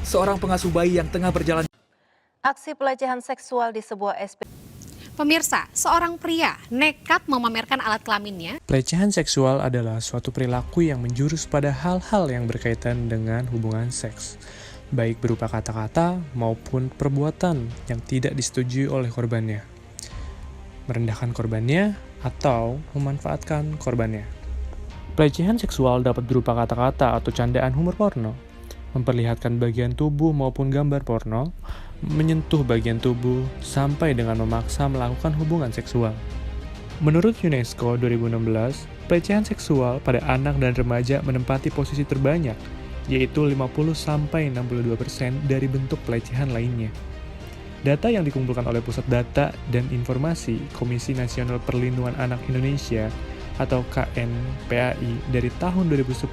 seorang pengasuh bayi yang tengah berjalan. Aksi pelecehan seksual di sebuah SP. Pemirsa, seorang pria nekat memamerkan alat kelaminnya. Pelecehan seksual adalah suatu perilaku yang menjurus pada hal-hal yang berkaitan dengan hubungan seks, baik berupa kata-kata maupun perbuatan yang tidak disetujui oleh korbannya, merendahkan korbannya, atau memanfaatkan korbannya. Pelecehan seksual dapat berupa kata-kata atau candaan humor porno, memperlihatkan bagian tubuh maupun gambar porno, menyentuh bagian tubuh, sampai dengan memaksa melakukan hubungan seksual. Menurut UNESCO 2016, pelecehan seksual pada anak dan remaja menempati posisi terbanyak, yaitu 50-62% dari bentuk pelecehan lainnya. Data yang dikumpulkan oleh Pusat Data dan Informasi Komisi Nasional Perlindungan Anak Indonesia atau KNPAI dari tahun 2010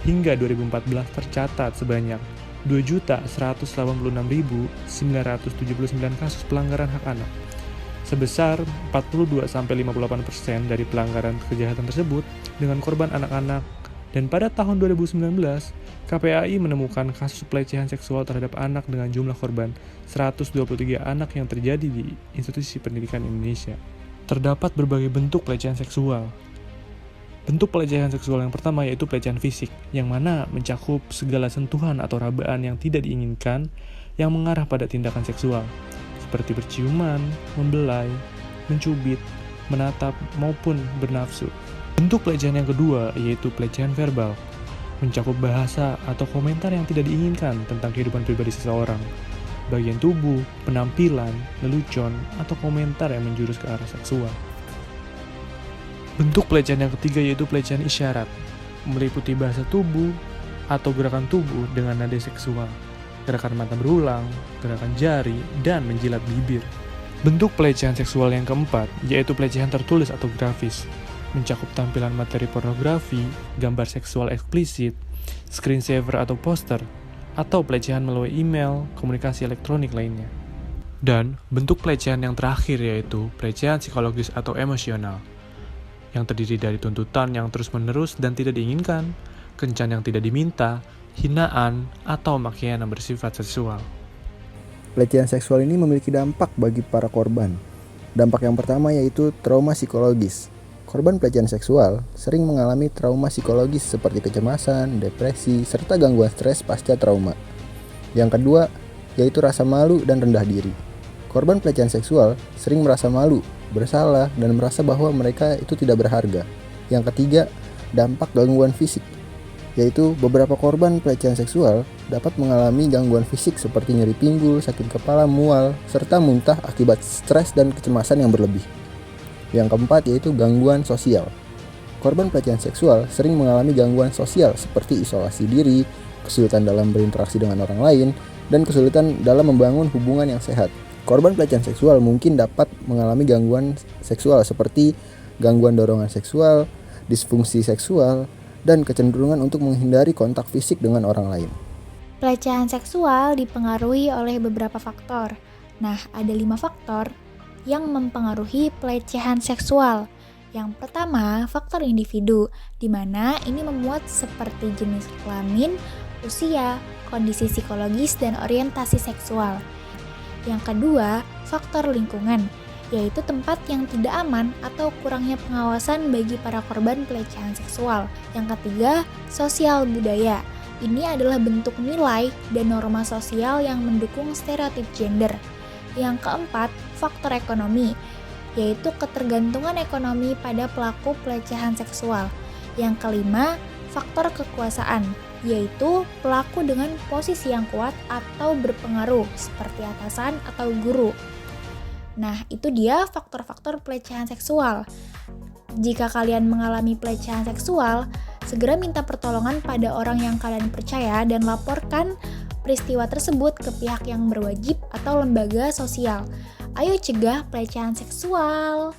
hingga 2014 tercatat sebanyak 2.186.979 kasus pelanggaran hak anak. Sebesar 42-58% dari pelanggaran kejahatan tersebut dengan korban anak-anak, dan pada tahun 2019, KPAI menemukan kasus pelecehan seksual terhadap anak dengan jumlah korban 123 anak yang terjadi di institusi pendidikan Indonesia. Terdapat berbagai bentuk pelecehan seksual. Bentuk pelecehan seksual yang pertama yaitu pelecehan fisik, yang mana mencakup segala sentuhan atau rabaan yang tidak diinginkan yang mengarah pada tindakan seksual, seperti berciuman, membelai, mencubit, menatap, maupun bernafsu. Bentuk pelecehan yang kedua yaitu pelecehan verbal, mencakup bahasa atau komentar yang tidak diinginkan tentang kehidupan pribadi seseorang, bagian tubuh, penampilan, lelucon, atau komentar yang menjurus ke arah seksual. Bentuk pelecehan yang ketiga yaitu pelecehan isyarat, meliputi bahasa tubuh atau gerakan tubuh dengan nada seksual, gerakan mata berulang, gerakan jari, dan menjilat bibir. Bentuk pelecehan seksual yang keempat yaitu pelecehan tertulis atau grafis, mencakup tampilan materi pornografi, gambar seksual eksplisit, screensaver atau poster, atau pelecehan melalui email, komunikasi elektronik lainnya. Dan bentuk pelecehan yang terakhir yaitu pelecehan psikologis atau emosional, yang terdiri dari tuntutan yang terus-menerus dan tidak diinginkan, kencan yang tidak diminta, hinaan, atau makian yang bersifat seksual. Pelecehan seksual ini memiliki dampak bagi para korban. Dampak yang pertama yaitu trauma psikologis. Korban pelecehan seksual sering mengalami trauma psikologis seperti kecemasan, depresi, serta gangguan stres pasca trauma. Yang kedua yaitu rasa malu dan rendah diri. Korban pelecehan seksual sering merasa malu, bersalah, dan merasa bahwa mereka itu tidak berharga. Yang ketiga, dampak gangguan fisik, yaitu beberapa korban pelecehan seksual dapat mengalami gangguan fisik seperti nyeri pinggul, sakit kepala, mual, serta muntah akibat stres dan kecemasan yang berlebih. Yang keempat yaitu gangguan sosial. Korban pelecehan seksual sering mengalami gangguan sosial seperti isolasi diri, kesulitan dalam berinteraksi dengan orang lain, dan kesulitan dalam membangun hubungan yang sehat. Korban pelecehan seksual mungkin dapat mengalami gangguan seksual seperti gangguan dorongan seksual, disfungsi seksual, dan kecenderungan untuk menghindari kontak fisik dengan orang lain. Pelecehan seksual dipengaruhi oleh beberapa faktor. Nah, ada 5 faktor yang mempengaruhi pelecehan seksual. Yang pertama, faktor individu, di mana ini memuat seperti jenis kelamin, usia, kondisi psikologis, dan orientasi seksual. Yang kedua, faktor lingkungan, yaitu tempat yang tidak aman atau kurangnya pengawasan bagi para korban pelecehan seksual. Yang ketiga, sosial budaya. Ini adalah bentuk nilai dan norma sosial yang mendukung stereotip gender. Yang keempat, faktor ekonomi, yaitu ketergantungan ekonomi pada pelaku pelecehan seksual. Yang kelima, faktor kekuasaan, yaitu pelaku dengan posisi yang kuat atau berpengaruh seperti atasan atau guru. Nah, itu dia faktor-faktor pelecehan seksual. Jika kalian mengalami pelecehan seksual, segera minta pertolongan pada orang yang kalian percaya dan laporkan peristiwa tersebut ke pihak yang berwajib atau lembaga sosial. Ayo cegah pelecehan seksual.